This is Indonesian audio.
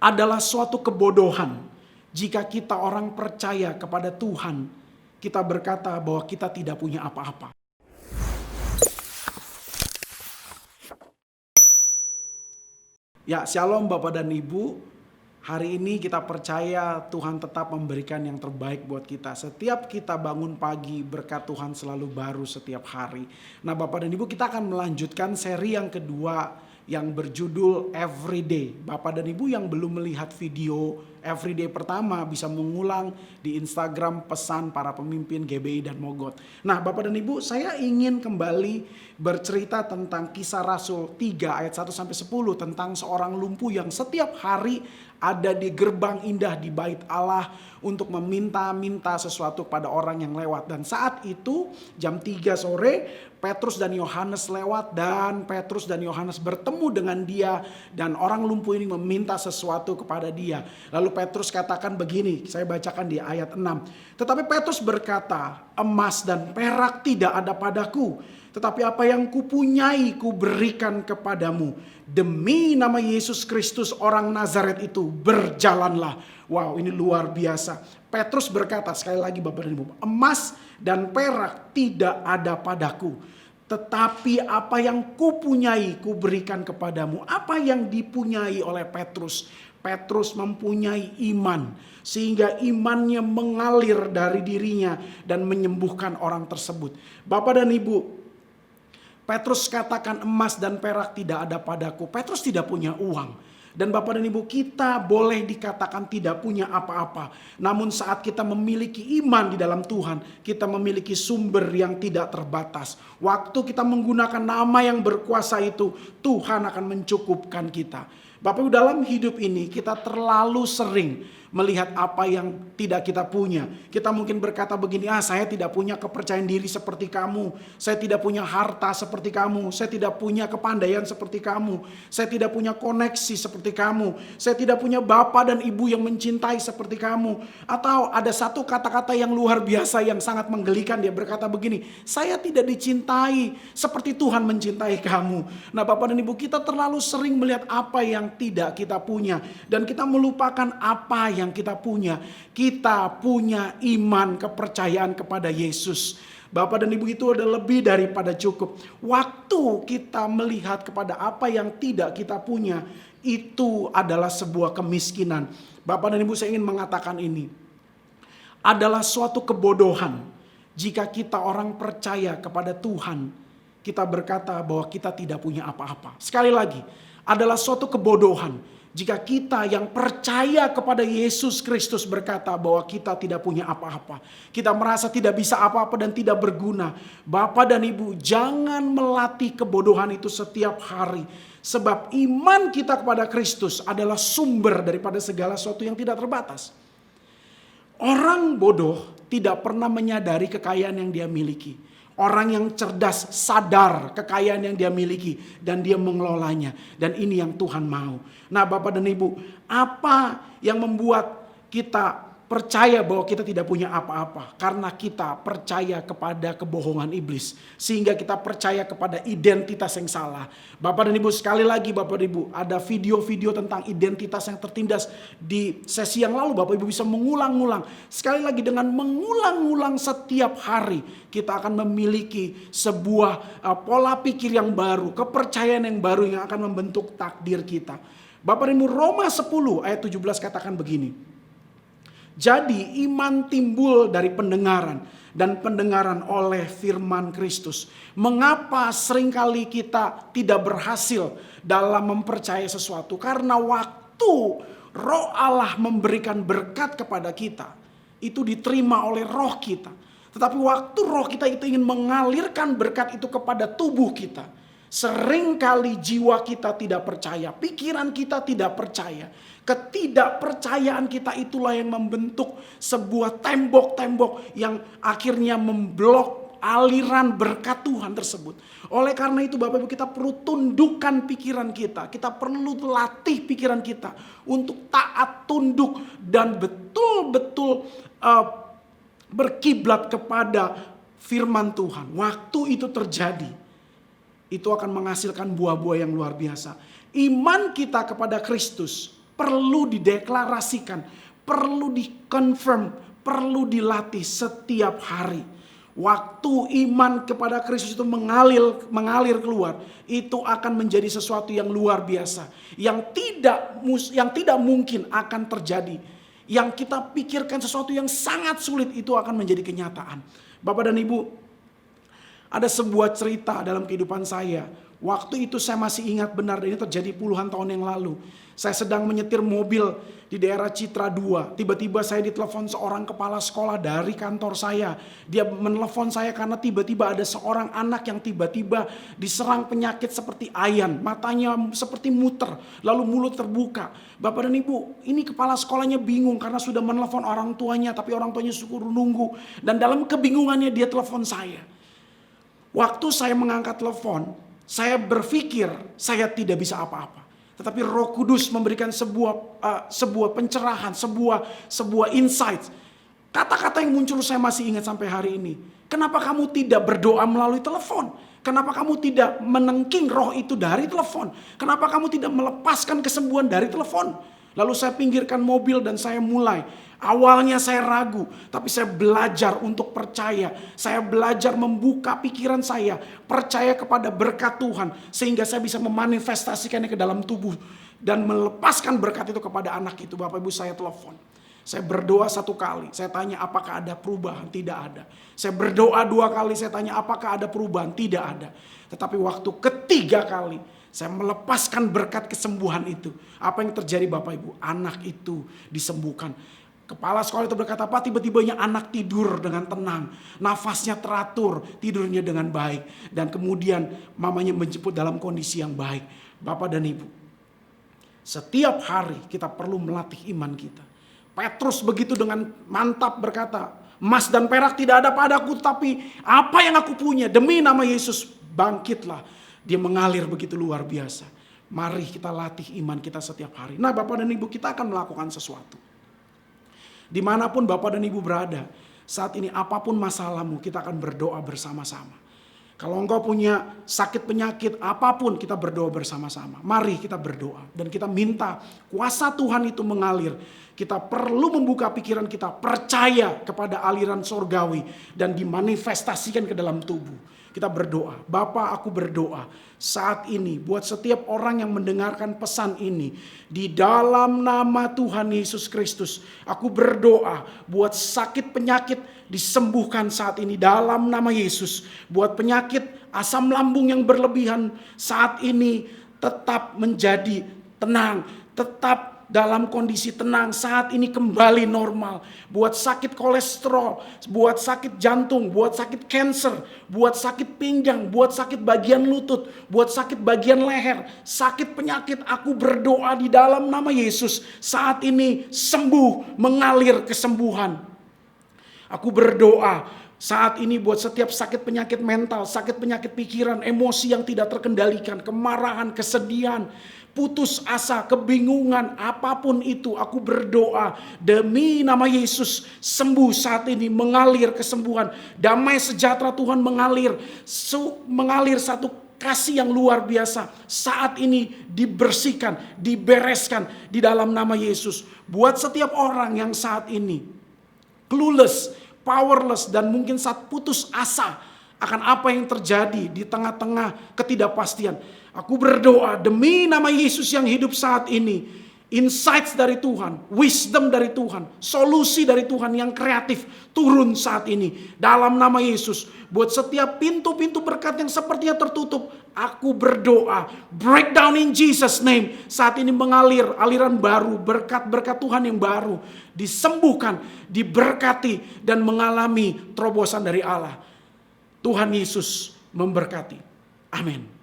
adalah suatu kebodohan jika kita orang percaya kepada Tuhan, kita berkata bahwa kita tidak punya apa-apa. Ya, shalom Bapak dan Ibu. Hari ini kita percaya Tuhan tetap memberikan yang terbaik buat kita. Setiap kita bangun pagi, berkat Tuhan selalu baru setiap hari. Nah Bapak dan Ibu, kita akan melanjutkan seri yang kedua yang berjudul Everyday. Bapak dan Ibu yang belum melihat video Everyday pertama bisa mengulang di Instagram Pesan Para Pemimpin GBI dan Mogot. Nah Bapak dan Ibu, saya ingin kembali bercerita tentang Kisah Rasul 3 ayat 1-10 tentang seorang lumpuh yang setiap hari ada di gerbang indah di bait Allah untuk meminta-minta sesuatu kepada orang yang lewat. Dan saat itu jam 3 sore Petrus dan Yohanes lewat dan Petrus dan Yohanes bertemu dengan dia dan orang lumpuh ini meminta sesuatu kepada dia. Lalu Petrus katakan begini, saya bacakan di ayat 6. Tetapi Petrus berkata, emas dan perak tidak ada padaku, tetapi apa yang kupunyai kuberikan kepadamu. Demi nama Yesus Kristus orang Nazaret itu, berjalanlah. Wow, ini luar biasa. Petrus berkata, sekali lagi Bapak dan Ibu, emas dan perak tidak ada padaku, tetapi apa yang kupunyai kuberikan kepadamu. Apa yang dipunyai oleh Petrus? Petrus mempunyai iman, sehingga imannya mengalir dari dirinya dan menyembuhkan orang tersebut. Bapak dan Ibu, Petrus katakan emas dan perak tidak ada padaku. Petrus tidak punya uang. Dan Bapak dan Ibu, kita boleh dikatakan tidak punya apa-apa. Namun saat kita memiliki iman di dalam Tuhan, kita memiliki sumber yang tidak terbatas. Waktu kita menggunakan nama yang berkuasa itu, Tuhan akan mencukupkan kita. Bapak Ibu, dalam hidup ini kita terlalu sering melihat apa yang tidak kita punya. Kita mungkin berkata begini, saya tidak punya kepercayaan diri seperti kamu. Saya tidak punya harta seperti kamu. Saya tidak punya kepandaian seperti kamu. Saya tidak punya koneksi seperti kamu. Saya tidak punya bapak dan ibu yang mencintai seperti kamu. Atau ada satu kata-kata yang luar biasa yang sangat menggelikan. Dia berkata begini, saya tidak dicintai seperti Tuhan mencintai kamu. Nah Bapak dan Ibu, kita terlalu sering melihat apa yang tidak kita punya. Dan kita melupakan apa yang kita punya. Kita punya iman, kepercayaan kepada Yesus. Bapak dan Ibu, itu adalah lebih daripada cukup. Waktu kita melihat kepada apa yang tidak kita punya, itu adalah sebuah kemiskinan. Bapak dan Ibu, saya ingin mengatakan ini. Adalah suatu kebodohan jika kita orang percaya kepada Tuhan, kita berkata bahwa kita tidak punya apa-apa. Sekali lagi, adalah suatu kebodohan jika kita yang percaya kepada Yesus Kristus berkata bahwa kita tidak punya apa-apa. Kita merasa tidak bisa apa-apa dan tidak berguna. Bapak dan Ibu, jangan melatih kebodohan itu setiap hari. Sebab iman kita kepada Kristus adalah sumber daripada segala sesuatu yang tidak terbatas. Orang bodoh tidak pernah menyadari kekayaan yang dia miliki. Orang yang cerdas sadar kekayaan yang dia miliki dan dia mengelolanya. Dan ini yang Tuhan mau. Nah Bapak dan Ibu, apa yang membuat kita percaya bahwa kita tidak punya apa-apa? Karena kita percaya kepada kebohongan iblis. Sehingga kita percaya kepada identitas yang salah. Bapak dan Ibu, sekali lagi Bapak dan Ibu, ada video-video tentang identitas yang tertindas di sesi yang lalu. Bapak Ibu bisa mengulang-ulang. Sekali lagi, dengan mengulang-ulang setiap hari, kita akan memiliki sebuah pola pikir yang baru, kepercayaan yang baru yang akan membentuk takdir kita. Bapak dan Ibu, Roma 10 ayat 17 katakan begini. Jadi iman timbul dari pendengaran dan pendengaran oleh firman Kristus. Mengapa seringkali kita tidak berhasil dalam mempercayai sesuatu? Karena waktu Roh Allah memberikan berkat kepada kita, itu diterima oleh roh kita. Tetapi waktu roh kita itu ingin mengalirkan berkat itu kepada tubuh kita, seringkali jiwa kita tidak percaya, pikiran kita tidak percaya. Ketidakpercayaan kita itulah yang membentuk sebuah tembok-tembok yang akhirnya memblok aliran berkat Tuhan tersebut. Oleh karena itu Bapak Ibu, kita perlu tundukkan pikiran kita. Kita perlu latih pikiran kita untuk taat, tunduk dan betul-betul berkiblat kepada firman Tuhan. Waktu itu terjadi, itu akan menghasilkan buah-buah yang luar biasa. Iman kita kepada Kristus perlu dideklarasikan, perlu dikonfirm, perlu dilatih setiap hari. Waktu iman kepada Kristus itu mengalir keluar, itu akan menjadi sesuatu yang luar biasa, yang tidak mungkin akan terjadi. Yang kita pikirkan sesuatu yang sangat sulit itu akan menjadi kenyataan. Bapak dan Ibu, ada sebuah cerita dalam kehidupan saya. Waktu itu saya masih ingat benar, dan ini terjadi puluhan tahun yang lalu. Saya sedang menyetir mobil di daerah Citra 2. Tiba-tiba saya ditelepon seorang kepala sekolah dari kantor saya. Dia menelepon saya karena tiba-tiba ada seorang anak yang tiba-tiba diserang penyakit seperti ayan. Matanya seperti muter, lalu mulut terbuka. Bapak dan Ibu, ini kepala sekolahnya bingung karena sudah menelepon orang tuanya, tapi orang tuanya suruh nunggu. Dan dalam kebingungannya dia telepon saya. Waktu saya mengangkat telepon, saya berpikir saya tidak bisa apa-apa. Tetapi Roh Kudus memberikan sebuah pencerahan, sebuah insight. Kata-kata yang muncul saya masih ingat sampai hari ini. Kenapa kamu tidak berdoa melalui telepon? Kenapa kamu tidak menengking roh itu dari telepon? Kenapa kamu tidak melepaskan kesembuhan dari telepon? Lalu saya pinggirkan mobil dan saya mulai. Awalnya saya ragu, tapi saya belajar untuk percaya. Saya belajar membuka pikiran saya, percaya kepada berkat Tuhan, sehingga saya bisa memanifestasikannya ke dalam tubuh dan melepaskan berkat itu kepada anak itu. Bapak Ibu, saya telepon. Saya berdoa 1 kali, saya tanya apakah ada perubahan, tidak ada. Saya berdoa 2 kali, saya tanya apakah ada perubahan, tidak ada. Tetapi waktu ketiga kali, saya melepaskan berkat kesembuhan itu. Apa yang terjadi Bapak Ibu? Anak itu disembuhkan. Kepala sekolah itu berkata, Pak, tiba-tibanya anak tidur dengan tenang. Nafasnya teratur, tidurnya dengan baik. Dan kemudian mamanya menjemput dalam kondisi yang baik. Bapak dan Ibu, setiap hari kita perlu melatih iman kita. Petrus begitu dengan mantap berkata, emas dan perak tidak ada padaku, tapi apa yang aku punya demi nama Yesus, bangkitlah. Dia mengalir begitu luar biasa. Mari kita latih iman kita setiap hari. Nah Bapak dan Ibu, kita akan melakukan sesuatu. Dimanapun Bapak dan Ibu berada, saat ini apapun masalahmu, kita akan berdoa bersama-sama. Kalau engkau punya sakit penyakit apapun, kita berdoa bersama-sama. Mari kita berdoa dan kita minta kuasa Tuhan itu mengalir. Kita perlu membuka pikiran kita, percaya kepada aliran sorgawi dan dimanifestasikan ke dalam tubuh. Kita berdoa, Bapa, aku berdoa saat ini buat setiap orang yang mendengarkan pesan ini. Di dalam nama Tuhan Yesus Kristus, aku berdoa buat sakit penyakit disembuhkan saat ini dalam nama Yesus. Buat penyakit asam lambung yang berlebihan saat ini tetap menjadi tenang, tetap dalam kondisi tenang saat ini kembali normal. Buat sakit kolesterol, buat sakit jantung, buat sakit kanker, buat sakit pinggang, buat sakit bagian lutut, buat sakit bagian leher, sakit penyakit, aku berdoa di dalam nama Yesus saat ini sembuh, mengalir kesembuhan. Aku berdoa saat ini buat setiap sakit penyakit mental, sakit penyakit pikiran, emosi yang tidak terkendalikan, kemarahan, kesedihan, putus asa, kebingungan, apapun itu, aku berdoa demi nama Yesus sembuh saat ini, mengalir kesembuhan, damai sejahtera Tuhan mengalir satu kasih yang luar biasa saat ini dibersihkan, dibereskan di dalam nama Yesus. Buat setiap orang yang saat ini clueless, powerless, dan mungkin saat putus asa akan apa yang terjadi di tengah-tengah ketidakpastian, aku berdoa demi nama Yesus yang hidup saat ini, insights dari Tuhan, wisdom dari Tuhan, solusi dari Tuhan yang kreatif turun saat ini dalam nama Yesus. Buat setiap pintu-pintu berkat yang sepertinya tertutup, aku berdoa breakdown in Jesus name. Saat ini mengalir aliran baru, berkat-berkat Tuhan yang baru disembuhkan, diberkati, dan mengalami terobosan dari Allah. Tuhan Yesus memberkati. Amin.